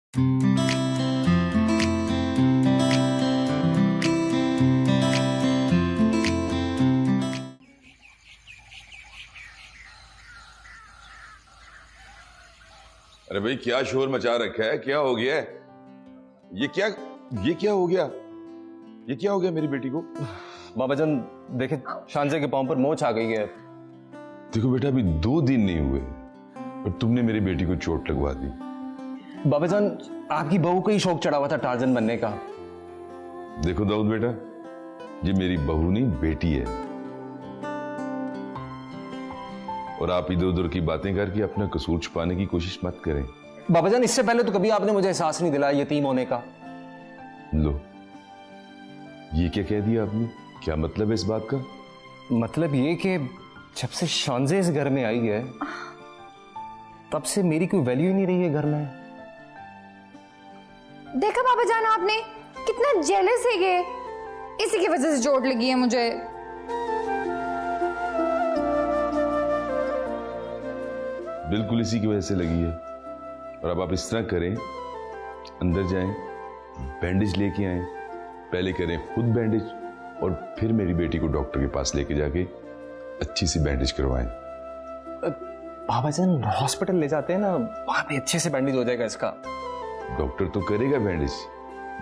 अरे भाई क्या शोर मचा रखा है, क्या हो गया है? ये क्या हो गया? ये क्या हो गया मेरी बेटी को? बाबा जान देखे, शांजे के पांव पर मोच आ गई है। देखो बेटा, अभी 2 दिन नहीं हुए और तुमने मेरी बेटी को चोट लगवा दी। बाबा जान आपकी बहू को ही शौक चढ़ा हुआ था टार्जन बनने का। देखो दाऊद बेटा, ये मेरी बहू नहीं बेटी है, और आप इधर उधर की बातें करके अपना कसूर छुपाने की कोशिश मत करें। बाबा जान इससे पहले तो कभी आपने मुझे एहसास नहीं दिलाया यतीम होने का। लो, ये क्या कह दिया आपने? क्या मतलब है इस बात का? मतलब ये कि जब से शांजे इस घर में आई है तब से मेरी कोई वैल्यू ही नहीं रही है घर में। देखा बाबा जान आपने कितना जेलस है ये, इसी की वजह से चोट लगी है मुझे। बिल्कुल इसी की वजह से लगी है। और अब आप इस तरह करें, अंदर जाएं, बैंडेज लेके आएं, पहले करें खुद बैंडेज और फिर मेरी बेटी को डॉक्टर के पास लेके जाके अच्छी सी बैंडेज करवाएं। बाबा जान हॉस्पिटल ले जाते हैं ना, वहां पे अच्छे से बैंडेज हो जाएगा इसका। डॉक्टर तो करेगा बैंडेज,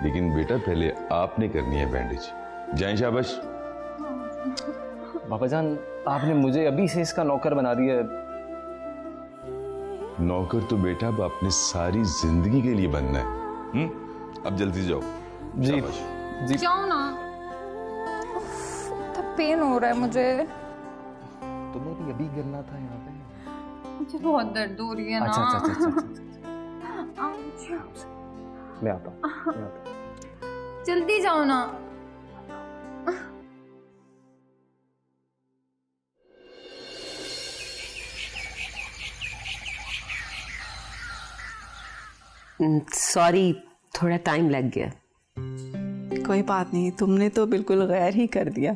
लेकिन बेटा पहले आपने करनी है बैंडेज। जाएं, शाबाश। बाबा जान आपने मुझे अभी से इसका नौकर बना दिया है। नौकर तो बेटा अब आपने सारी जिंदगी के लिए बनना है। अब जल्दी जाओ। जी जी जाओ ना, तब पेन हो रहा है मुझे। तुम्हें भी अभी गिरना था यहाँ पे। मुझे बहुत दर्द हो रही है ना। अच्छा। मैं आता हूँ। जल्दी जाओ ना। सॉरी, थोड़ा टाइम लग गया। कोई बात नहीं, तुमने तो बिल्कुल गैर ही कर दिया।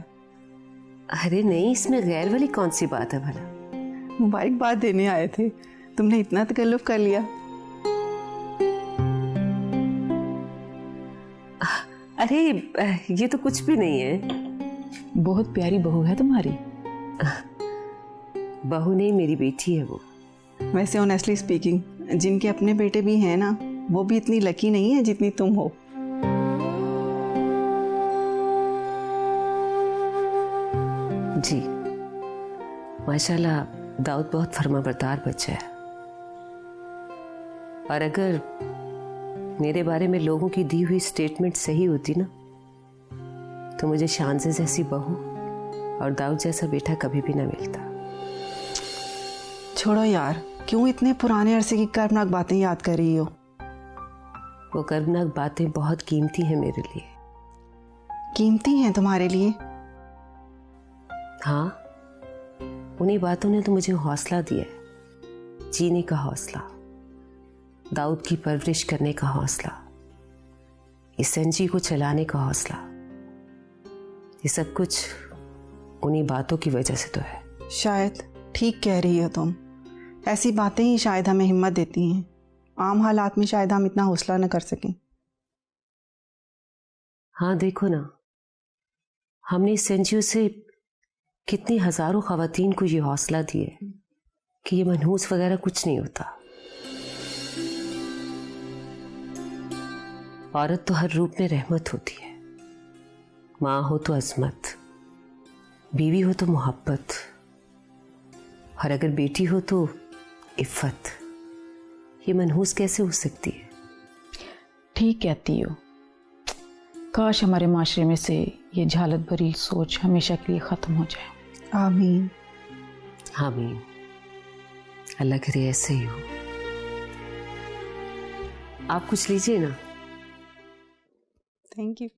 अरे नहीं, इसमें गैर वाली कौन सी बात है भला? मुबारकबाद देने आए थे, तुमने इतना तकल्लुफ कर लिया। अरे ये तो कुछ भी नहीं है। बहुत प्यारी बहू है तुम्हारी। बहू नहीं, मेरी बेटी है वो। वैसे ऑनेस्टली स्पीकिंग, जिनके अपने बेटे भी हैं ना, वो भी इतनी लकी नहीं है जितनी तुम हो। जी माशाल्लाह, दाऊद बहुत फर्माबरदार बच्चा है। और अगर मेरे बारे में लोगों की दी हुई स्टेटमेंट सही होती ना, तो मुझे शांजे जैसी बहू और दाऊद जैसा बेटा कभी भी ना मिलता। छोड़ो यार, क्यों इतने पुराने अरसे की कर्मनाक बातें याद कर रही हो? वो कर्मनाक बातें बहुत कीमती हैं मेरे लिए। कीमती हैं तुम्हारे लिए? हाँ, उन्हीं बातों ने तो मुझे हौसला दिया है, जीने का हौसला, दाऊद की परवरिश करने का हौसला, इस संजी को चलाने का हौसला। ये सब कुछ उन्हीं बातों की वजह से तो है। शायद ठीक कह रही हो तुम। ऐसी बातें ही शायद हमें हिम्मत देती हैं। आम हालात में शायद हम इतना हौसला न कर सकें। हाँ देखो ना, हमने इस संजियों से कितनी हजारों खवातीन को ये हौसला दिया कि ये मनहूस वगैरह कुछ नहीं होता। औरत तो हर रूप में रहमत होती है। माँ हो तो अजमत, बीवी हो तो मोहब्बत, और अगर बेटी हो तो इफ़्फ़त। ये मनहूस कैसे हो सकती है? ठीक कहती हो। काश हमारे माशरे में से ये झालत भरी सोच हमेशा के लिए ख़त्म हो जाए। आमीन। आमीन। अल्लाह करे ऐसे ही हो। आप कुछ लीजिए ना। Thank you.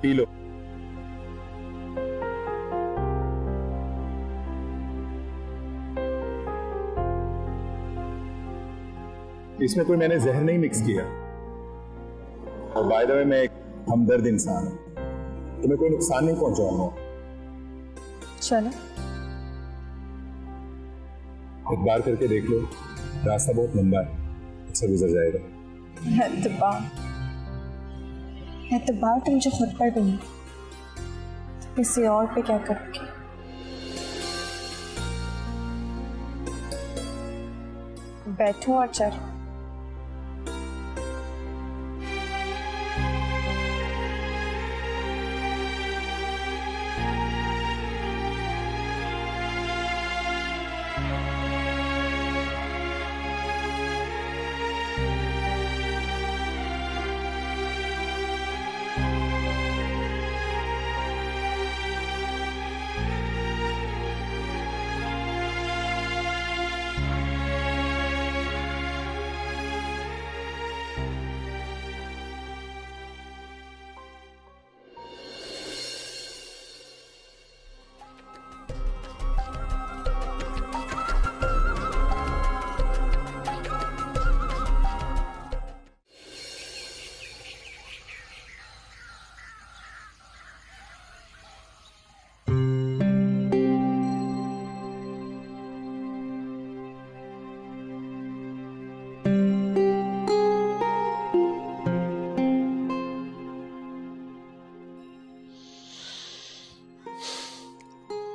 P low. इसमें कोई मैंने जहर नहीं मिक्स किया। और बाय द वे मैं एक हमदर्द इंसान हूं, तुम्हें कोई नुकसान नहीं पहुंचाऊंगा। चलो एक बार करके देख लो, रास्ता बहुत लंबा है, उससे गुजर जाएगा। एतबार तो मुझे खुद पर भी नहीं, तो किसी और पे क्या करोगे? बैठो और चलो।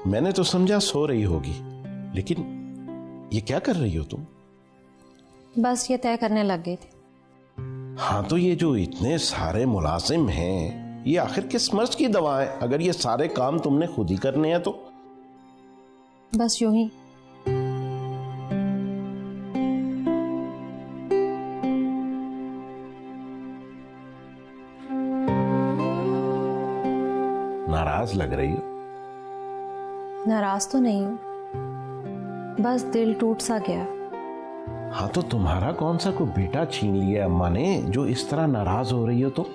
मैंने तो समझा सो रही होगी, लेकिन ये क्या कर रही हो तुम? बस ये तय करने लग गए थे। हाँ, तो ये जो इतने सारे मुलाजिम हैं, ये आखिर किस मर्ज की दवा है? अगर ये सारे काम तुमने खुद ही करने हैं तो बस यूं ही। नाराज लग रही हो। नाराज तो नहीं हूं, बस दिल टूट सा गया। हाँ, तो तुम्हारा कौन सा कोई बेटा छीन लिया अम्मा ने जो इस तरह नाराज हो रही हो? तो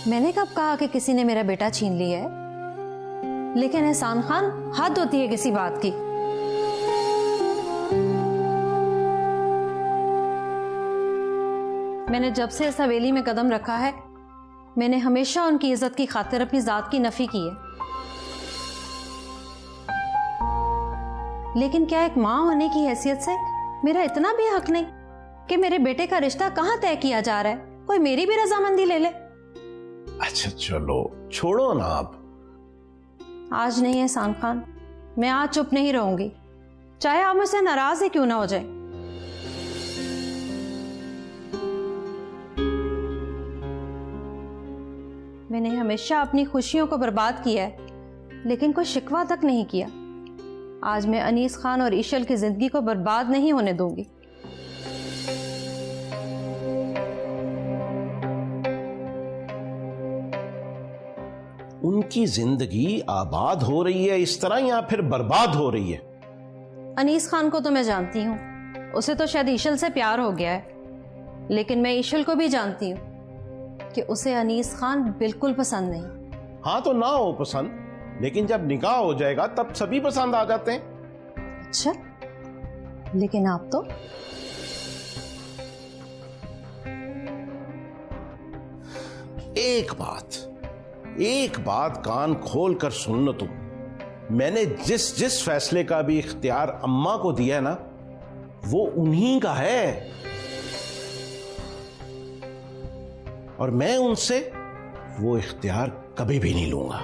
मैंने कब कहा कि किसी ने मेरा बेटा छीन लिया है? लेकिन एहसान खान, हद होती है किसी बात की। मैंने जब से इस हवेली में कदम रखा है, मैंने हमेशा उनकी इज्जत की खातिर अपनी जात की नफी की है। लेकिन क्या एक माँ होने की हैसियत से मेरा इतना भी हक नहीं कि मेरे बेटे का रिश्ता कहाँ तय किया जा रहा है? कोई मेरी भी रजामंदी ले ले। अच्छा चलो छोड़ो ना आप। आज नहीं है एहसान खान, मैं आज चुप नहीं रहूंगी, चाहे आप मुझसे नाराज ही क्यों ना हो जाए। मैंने हमेशा अपनी खुशियों को बर्बाद किया है, लेकिन कोई शिकवा तक नहीं किया। आज मैं अनीस खान और ईशल की जिंदगी को बर्बाद नहीं होने दूंगी। उनकी जिंदगी आबाद हो रही है इस तरह या फिर बर्बाद हो रही है? अनीस खान को तो मैं जानती हूँ, उसे तो शायद ईशल से प्यार हो गया है, लेकिन मैं ईशल को भी जानती हूँ कि उसे अनीस खान बिल्कुल पसंद नहीं। हाँ तो ना हो पसंद, लेकिन जब निकाह हो जाएगा तब सभी पसंद आ जाते हैं। अच्छा, लेकिन आप तो एक बात कान खोल कर सुन लो तुम। मैंने जिस जिस फैसले का भी इख्तियार अम्मा को दिया है ना, वो उन्हीं का है, और मैं उनसे वो इख्तियार कभी भी नहीं लूंगा,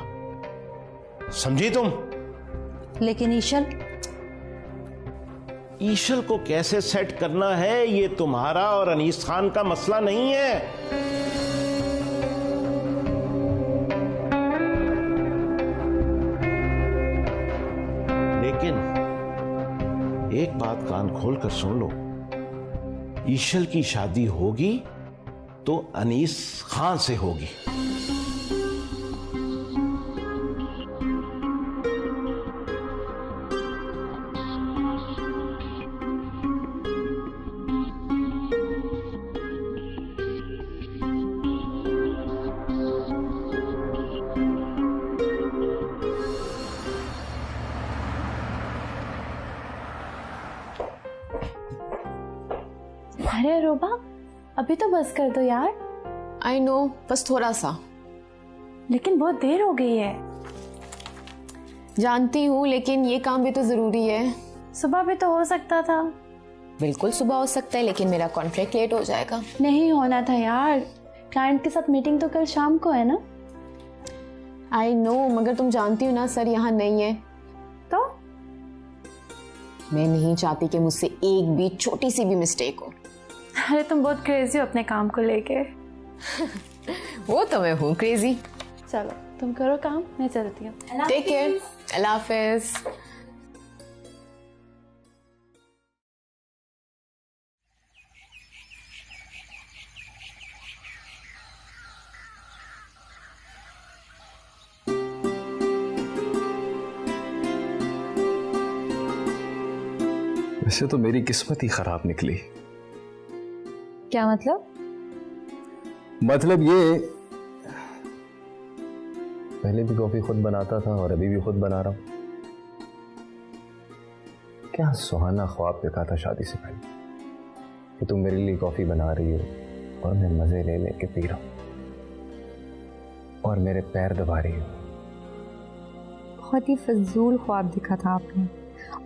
समझी तुम? लेकिन ईशल को कैसे सेट करना है ये तुम्हारा और अनीस खान का मसला नहीं है। लेकिन एक बात कान खोल कर सुन लो, ईशल की शादी होगी तो अनीस खान से होगी। अरे रोबा, अभी तो बस कर दो यार। आई नो, बस थोड़ा सा। लेकिन बहुत देर हो गई है। जानती हूँ, लेकिन ये काम भी तो जरूरी है। सुबह भी तो हो सकता था। बिल्कुल सुबह हो सकता है, लेकिन मेरा कॉन्ट्रैक्ट लेट हो जाएगा। नहीं होना था यार, क्लाइंट के साथ मीटिंग तो कल शाम को है ना। आई नो, मगर तुम जानती हो ना सर यहाँ नहीं है। तो मैं नहीं चाहती कि मुझसे एक भी छोटी सी भी मिस्टेक हो। अरे तुम बहुत क्रेजी हो अपने काम को लेके। वो तो मैं हूँ क्रेजी। चलो तुम करो काम, मैं चलती हूँ। टेक केयर, अल्लाह हाफिज। वैसे तो मेरी किस्मत ही खराब निकली। क्या मतलब? मतलब ये, पहले भी कॉफी खुद बनाता था और अभी भी खुद बना रहा हूं। क्या सुहाना ख्वाब देखा था शादी से पहले कि तुम मेरे लिए कॉफी बना रही हो और मैं मजे ले लेके पी रहा हूं और मेरे पैर दबा रही हो। बहुत ही फजूल ख्वाब दिखा था आपने।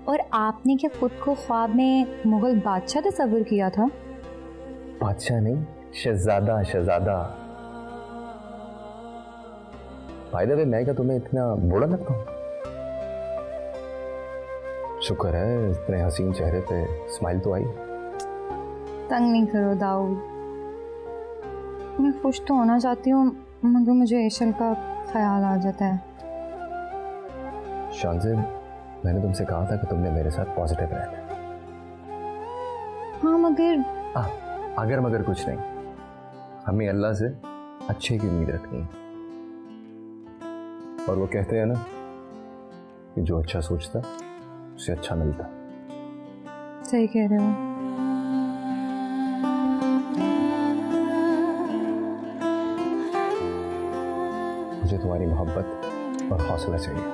और आपने क्या खुद को ख्वाब में मुगल बादशाह तस्वीर किया था? बादशाह नहीं, शहजादा। शहजादा। बाय द वे, मैं क्या तुम्हें इतना बुरा लगता हूं? शुक्र है इतने हसीन चेहरे पे स्माइल तो आई। तंग नहीं करो दाऊद, मैं खुश तो होना चाहती हूँ, मगर मुझे ईशल का ख्याल आ जाता है। शानज़ेब, मैंने तुमसे कहा था कि तुमने मेरे साथ पॉजिटिव रहना है। हाँ मगर अगर मगर कुछ नहीं, हमें अल्लाह से अच्छे की उम्मीद रखनी है। और वो कहते हैं ना कि जो अच्छा सोचता उसे अच्छा मिलता। सही कह रहे हो। मुझे तुम्हारी मोहब्बत और हौसला चाहिए।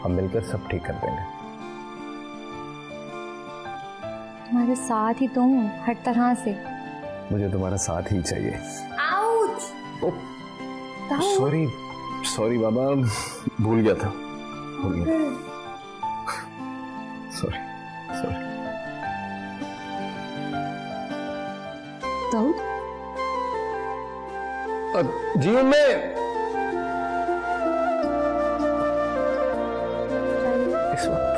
हम मिलकर सब ठीक कर देंगे। तुम्हारे साथ ही तो हूँ हर तरह से। मुझे तुम्हारा साथ ही चाहिए। आउच! सॉरी सॉरी बाबा, भूल गया था, भूल गया। Sorry sorry. दाऊद? जी मैं इस वक्त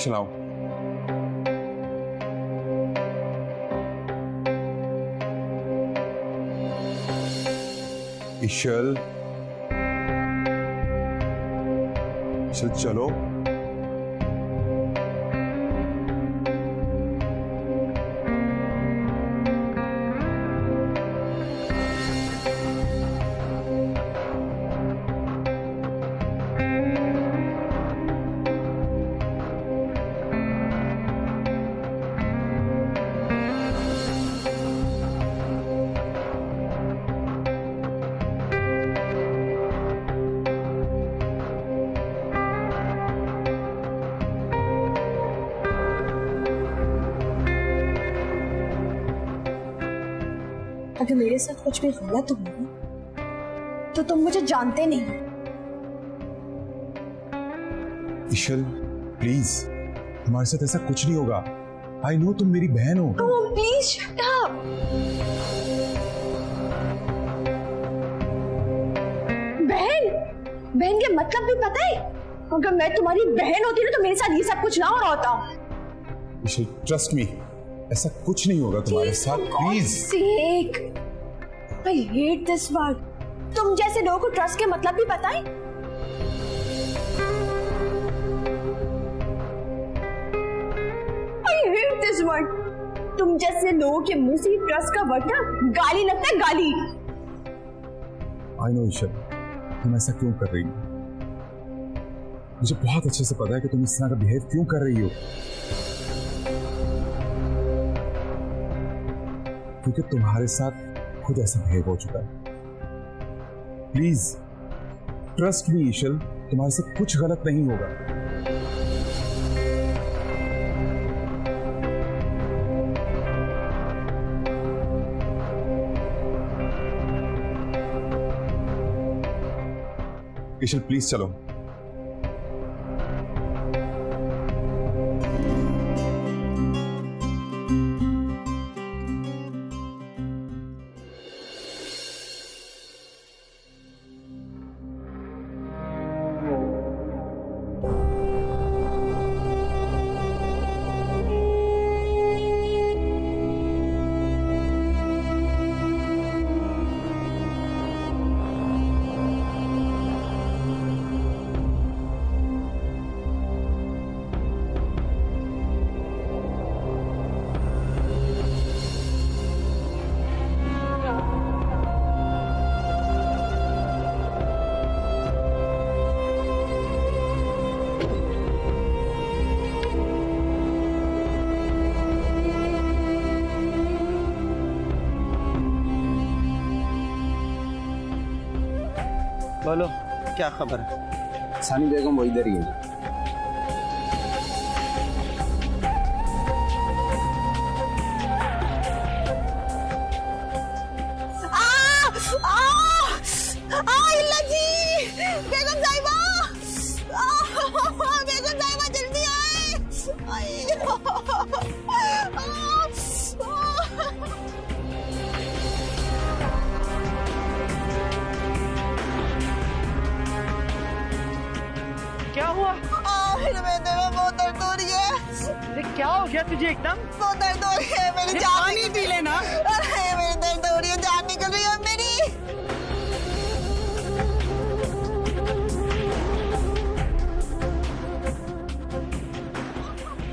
सुनाओ। ईशल, चलो। अगर मेरे साथ कुछ भी गलत हुआ तो तुम मुझे जानते नहीं। ईशल प्लीज, हमारे साथ ऐसा कुछ नहीं होगा। आई नो तुम मेरी बहन हो। Please shut up. बहन? बहन के मतलब भी पता है? अगर मैं तुम्हारी बहन होती ना तो मेरे साथ ये सब कुछ ना हो रहा होता। ईशल ट्रस्ट मी, ऐसा कुछ नहीं होगा तुम्हारे साथ। Please. I hate this word. तुम जैसे लोगों को ट्रस्ट के मतलब भी पता है? I hate this word. तुम जैसे लोगों के मुंह से ट्रस्ट का वर्ड ना गाली लगता है, गाली। I know ईशल, तुम ऐसा क्यों कर रही हो? मुझे बहुत अच्छे से पता है कि तुम इस तरह का बिहेव क्यों कर रही हो। क्योंकि तुम्हारे साथ खुद ऐसा बिहेव हो चुका है। प्लीज ट्रस्ट मी ईशल, तुम्हारे साथ कुछ गलत नहीं होगा। ईशल प्लीज चलो। बोलो क्या खबर है? सानी बेगम वो इधर ही है। बेगम साहिबा, जल्दी आए। क्या हुआ? मेरे बेटे में बहुत दर्द हो रही है। अरे क्या हो गया तुझे? एकदम बहुत दर्द हो रही है। मेरी जान पानी पी लेना। अरे मेरी दर्द हो रही है, जान निकल रही है मेरी।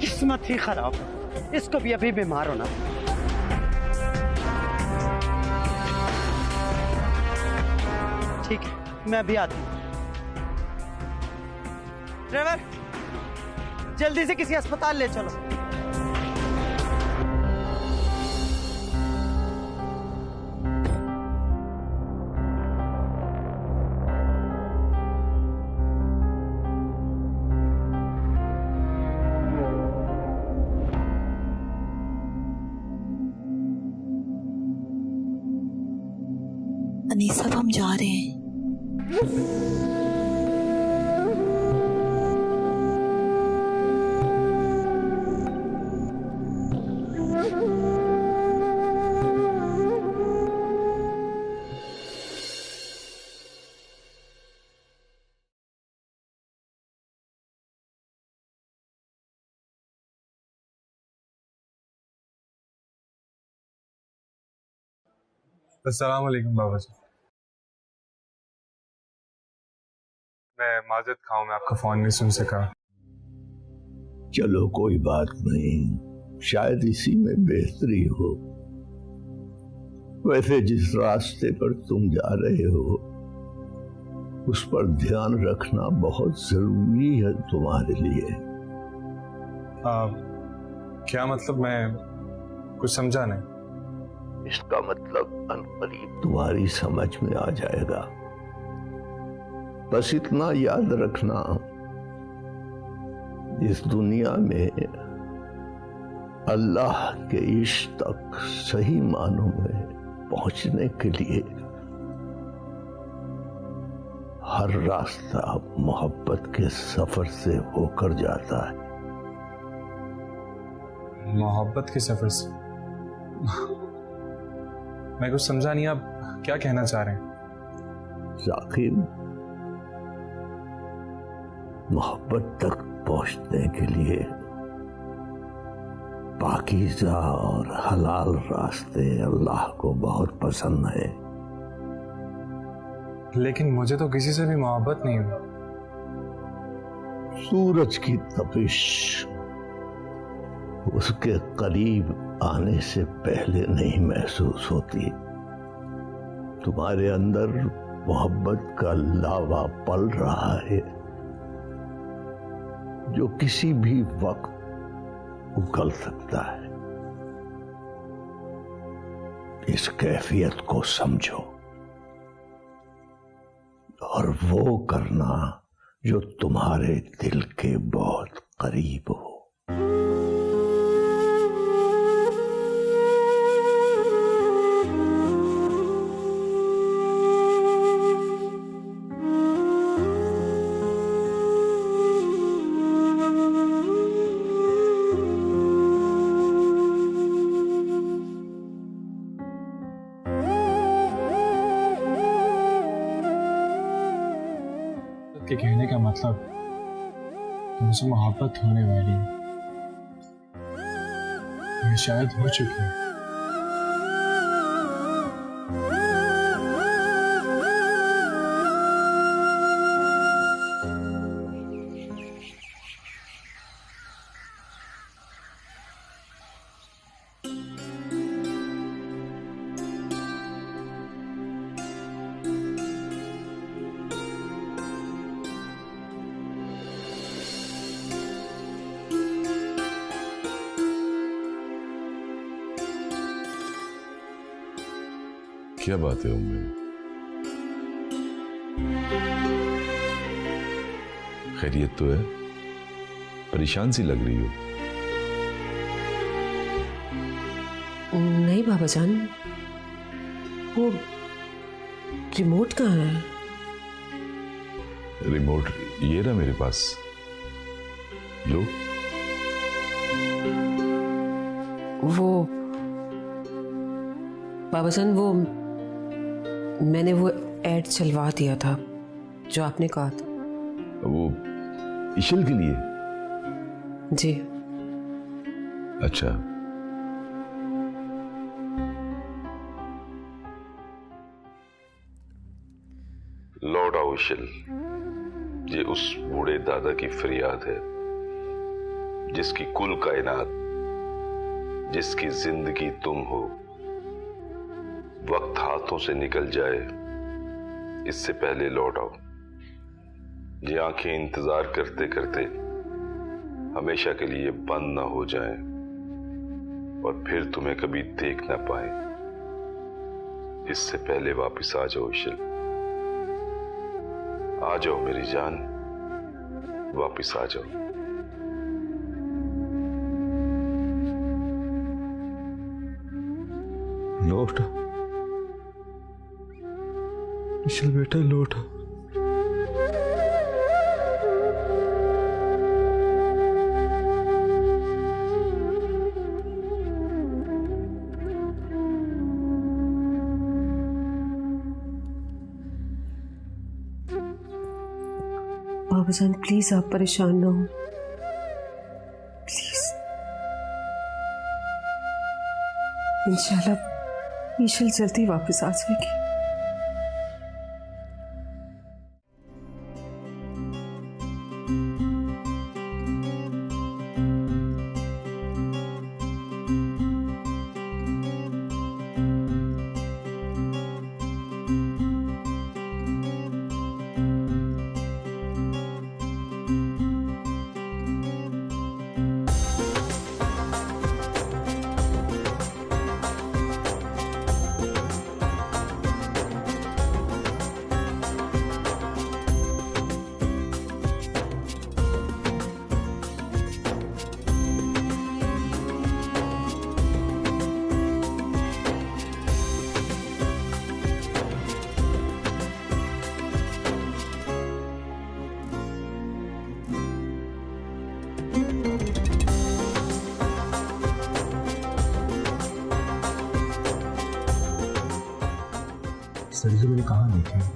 किस्मत ही खराब, इसको भी अभी बीमार होना। ठीक है मैं भी आती हूँ। ड्राइवर जल्दी से किसी अस्पताल ले चलो। अनीस साहब, हम जा रहे हैं। अस्सलाम वालेकुम बाबा जी। मैं माजरत खाऊं, मैं आपका फोन नहीं सुन सका। चलो कोई बात नहीं, शायद इसी में बेहतरी हो। वैसे जिस रास्ते पर तुम जा रहे हो उस पर ध्यान रखना बहुत जरूरी है तुम्हारे लिए। क्या मतलब? मैं कुछ समझा नहीं। इसका मतलब अनकरीब तुम्हारी समझ में आ जाएगा। बस इतना याद रखना, इस दुनिया में अल्लाह के इश्क तक सही मानों में पहुंचने के लिए हर रास्ता मोहब्बत के सफर से होकर जाता है। मोहब्बत के सफर से? मैं कुछ समझा नहीं, आप क्या कहना चाह रहे हैं? जाकिर, मोहब्बत तक पहुंचने के लिए पाकीज़ा और हलाल रास्ते अल्लाह को बहुत पसंद है। लेकिन मुझे तो किसी से भी मोहब्बत नहीं हुई। सूरज की तपिश उसके करीब आने से पहले नहीं महसूस होती। तुम्हारे अंदर मोहब्बत का लावा पल रहा है जो किसी भी वक्त उगल सकता है। इस कैफियत को समझो और वो करना जो तुम्हारे दिल के बहुत करीब हो। के कहने का मतलब तुमसे मोहब्बत होने वाली है, ये शायद हो चुकी है। क्या बात है उम्मी? खैरियत तो है? परेशान सी लग रही हो। नहीं बाबा जान, वो रिमोट कहाँ है? रिमोट ये रहा मेरे पास, लो। वो बाबा जान, वो मैंने वो ऐड चलवा दिया था जो आपने कहा था। वो इशल के लिए? जी। अच्छा, लौट आओ इशल। ये उस बूढ़े दादा की फरियाद है जिसकी कुल कायनात, जिसकी जिंदगी तुम हो। वक्त हाथों से निकल जाए इससे पहले लौट आओ। ये आंखें इंतजार करते करते हमेशा के लिए बंद ना हो जाए और फिर तुम्हें कभी देख ना पाए, इससे पहले वापस आ जाओ इशल। आ जाओ मेरी जान, वापस आ जाओ। लौट इशल बेटा, लौट। बाबूजान प्लीज आप परेशान ना हो, प्लीज। इंशाल्लाह ईशल जल्दी वापस आ जाएगी। इस लड़की को मैंने कहाँ देखा है?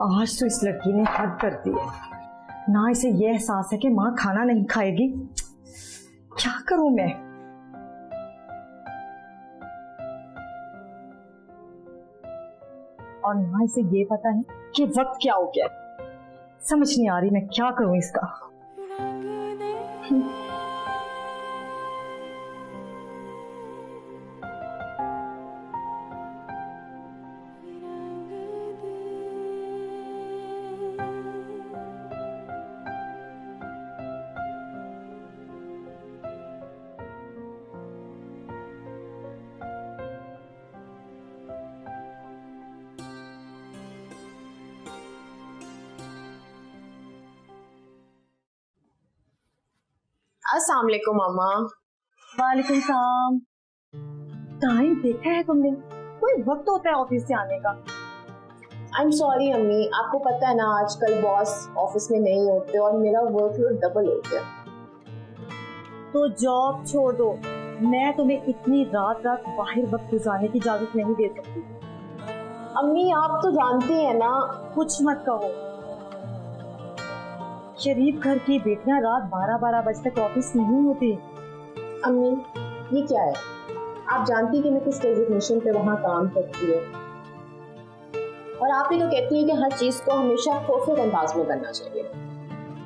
आज तो इस लड़की ने हद कर दी है। ना इसे ये एहसास है कि माँ खाना नहीं खाएगी। क्या करूं मैं? और ना इसे ये पता है कि वक्त क्या हो गया। समझ नहीं आ रही मैं क्या करूं इसका। अस्सलाम वालेकुम मामा। वालेकुम सलाम। टाइम देखा है तुमने? कोई वक्त होता है ऑफिस से आने का। आई एम सॉरी अम्मी, आपको पता है ना आजकल बॉस ऑफिस में नहीं होते और मेरा वर्कलोड डबल हो गया। तो जॉब छोड़ दो। मैं तुम्हें इतनी रात रात बाहर वक्त गुजारने की इजाजत नहीं दे सकती। अम्मी आप तो जानती हैं ना। कुछ मत कहो। शरीफ घर की बेटियां रात 12-12 बजे तक ऑफिस नहीं होती। अम्मी ये क्या है? आप जानती कि मैं किस डेजिग्नेशन पे वहाँ काम करती है और आप ही तो कहती है कि हर चीज को हमेशा परफेक्ट अंदाज में करना चाहिए।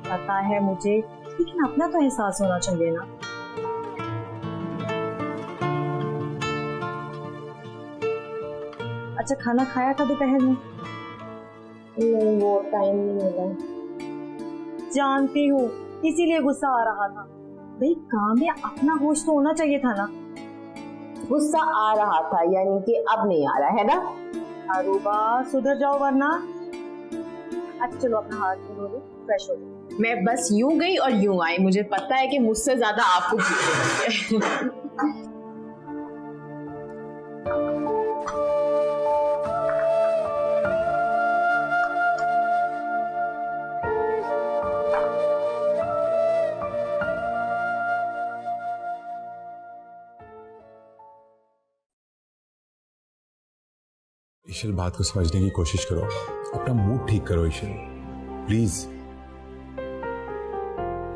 पता है मुझे, लेकिन अपना तो एहसास होना चाहिए ना। अच्छा खाना खाया था दोपहर में? नहीं वो टाइम नहीं मिला। जानती हूँ इसीलिए गुस्सा आ रहा था। भाई काम में अपना होश तो होना चाहिए था ना। गुस्सा आ रहा था यानी कि अब नहीं आ रहा है ना? अरूबा सुधर जाओ वरना। अच्छा चलो अपना हाथ धो लो, फ्रेश हो जाओ। मैं बस यूं गई और यूं आई। मुझे पता है कि मुझसे ज्यादा आपको भूख लगी है। ईशल बात को समझने की कोशिश करो, अपना मूड ठीक करो ईशल प्लीज।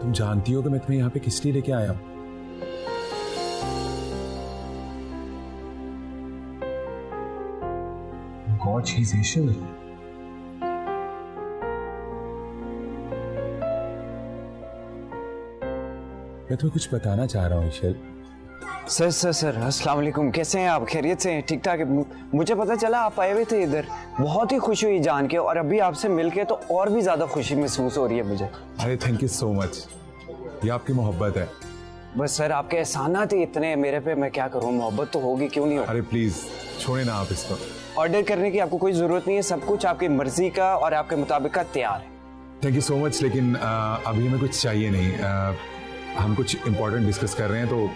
तुम जानती हो कि मैं तुम्हें यहाँ पे किस लिए लेके आया हूँ? God, she's Ishal. मैं तुम्हें कुछ बताना चाह रहा हूँ ईशल। सर अस्सलाम वालेकुम। कैसे हैं आप? खैरियत से हैं? ठीक ठाक है। मुझे पता चला आप आए हुए थे इधर, बहुत ही खुशी हुई जान के, और अभी आपसे मिलके तो और भी ज्यादा खुशी महसूस हो रही है मुझे। अरे थैंक यू सो मच, ये आपकी मोहब्बत है। बस सर आपके एहसानात ही इतने मेरे पे, मैं क्या करूँ, मोहब्बत तो होगी, क्यों नहीं होगी। अरे प्लीज छोड़े ना आप इसको। ऑर्डर करने की आपको कोई जरूरत नहीं है, सब कुछ आपकी मर्जी का और आपके मुताबिक का तैयार है। थैंक यू सो मच, लेकिन अभी हमें कुछ चाहिए नहीं। हम कुछ इम्पोर्टेंट डिस्कस कर रहे हैं, तो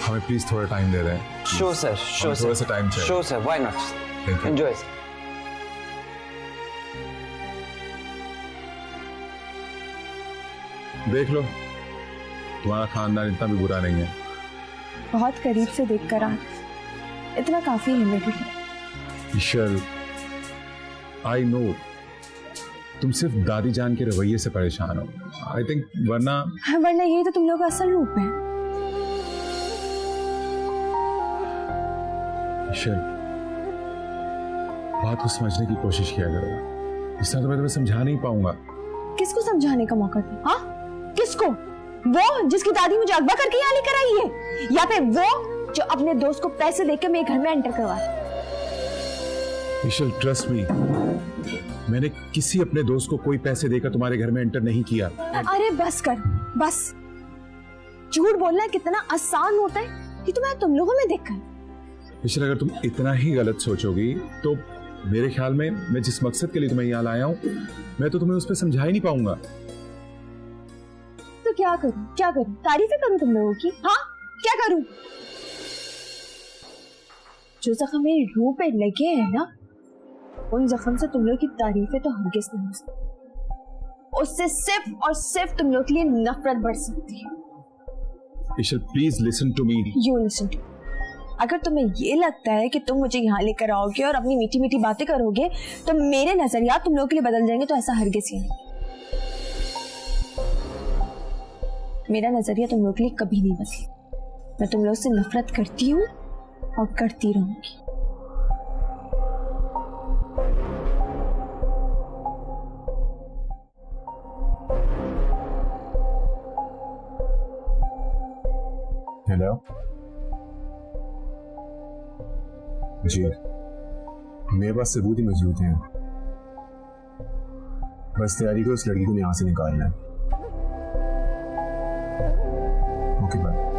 हमें प्लीज थोड़ा टाइम दे दें। शो सर, शो सर, थोड़ा सा टाइम चाहिए। Show sir, why not, enjoy. देख लो, तुम्हारा खानदान इतना भी बुरा नहीं है। बहुत करीब से देखकर आ, इतना काफी है मेरे लिए। ईशल, आई नो तुम सिर्फ दादी जान के रवैये से परेशान हो, आई थिंक, वरना यही तो तुम लोग का असल रूप है। ईशल, बात को समझने की कोशिश किया करो, इस तरह तो मैं तुम्हें समझा नहीं पाऊंगा। किसको समझाने का मौका दे? हाँ, किसको? वो जिसकी दादी मुझे अगवा करके यहाँ लेकर आई है, या फिर वो जो अपने दोस्त को पैसे देकर मेरे घर में एंटर करवाया? ईशल, ट्रस्ट मी, मैंने किसी अपने दोस्त को कोई पैसे देकर तुम्हारे घर में एंटर नहीं किया। अरे बस कर, बस। झूठ बोलना कितना आसान होता है कि तुम्हें तुम लोगों में देखकर। ईशल, अगर तुम इतना ही गलत सोचोगी तो मेरे ख्याल में मैं जिस मकसद के लिए तुम्हें यहाँ लाया हूँ, मैं तो तुम्हें उस पर समझा ही नहीं पाऊंगा। तो क्या करूं, क्या करूं? तारीफें करूं तुम लोगों की? हाँ, क्या करूं? जो जख्म मेरी रूह पे लगे हैं ना, उन जख्म से तुम लोग की तारीफें तो हरगिज़ नहीं हो सकती। उससे सिर्फ और सिर्फ तुम लोग के लिए नफरत बढ़ सकती है। Ishal, please listen to me. You listen to. अगर तुम्हें ये लगता है कि तुम मुझे यहाँ लेकर आओगे और अपनी मीठी मीठी बातें करोगे तो मेरे नजरियात तुम लोगों के लिए बदल जाएंगे, तो ऐसा हरगिज़ ही नहीं। मेरा नजरिया तुम लोगों के लिए कभी नहीं बदले। मैं तुम लोगों से नफरत करती हूँ और करती रहूंगी। हेलो जी, मेरे पास सबूत ही मौजूद हैं, बस तैयारी को उस लड़की को यहाँ से निकालना है। Okay bye.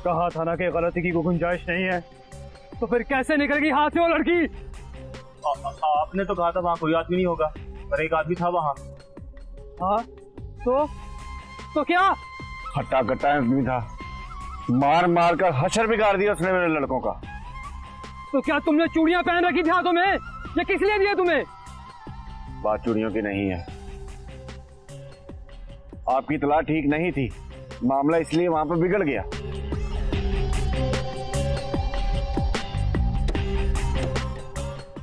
कहा था ना कि गलती की कोई गुंजाइश नहीं है, तो फिर कैसे निकल गई हाथ से वो लड़की? आपने तो कहा था वहाँ कोई आदमी नहीं होगा, पर एक आदमी था वहाँ। हाँ तो क्या? हट्टा कट्टा आदमी था, मार मार कर हशर बिगाड़ दिया उसने मेरे लड़कों का। तो क्या तुमने चूड़ियां पहन रखी थी हाथों में? ये किस लिए दिया तुम्हें? बात चूड़ियों की नहीं है, आपकी इतला ठीक नहीं थी, मामला इसलिए वहां पर बिगड़ गया।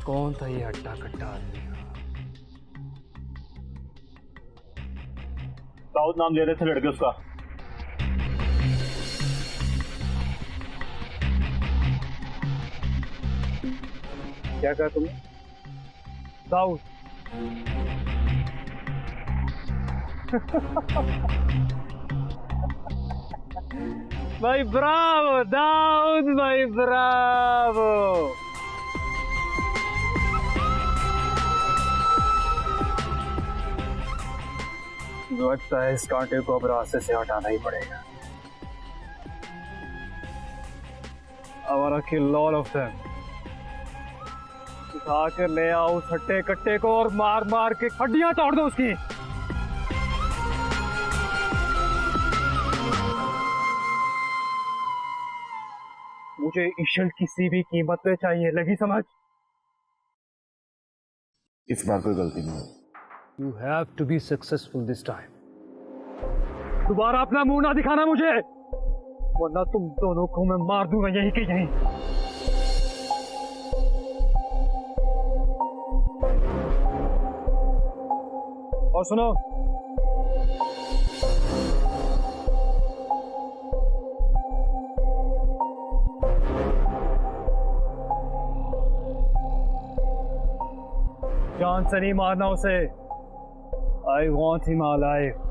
कौन था ये हट्टा कट्टा आदमी? दाऊद नाम ले रहे थे लड़के उसका। क्या कहा तुमने? दाऊद। भाई ब्रावो दाऊद भाई, ब्रावो। लगता है इस कांटे को अब रास्ते से हटाना ही पड़ेगा। I wanna kill all of them. उठा कर ले आओ उस हट्टे कट्टे को और मार मार के हड्डियां तोड़ दो उसकी। मुझे ईशल किसी भी कीमत पे चाहिए, लगी समझ? इस बार कोई गलती नहीं है। You have to be successful this time. दोबारा अपना मुंह ना दिखाना मुझे, वरना तुम दोनों को मैं मार दूंगा यहीं के यहीं। और सुनो, जान से नहीं मारना उसे। I want him alive.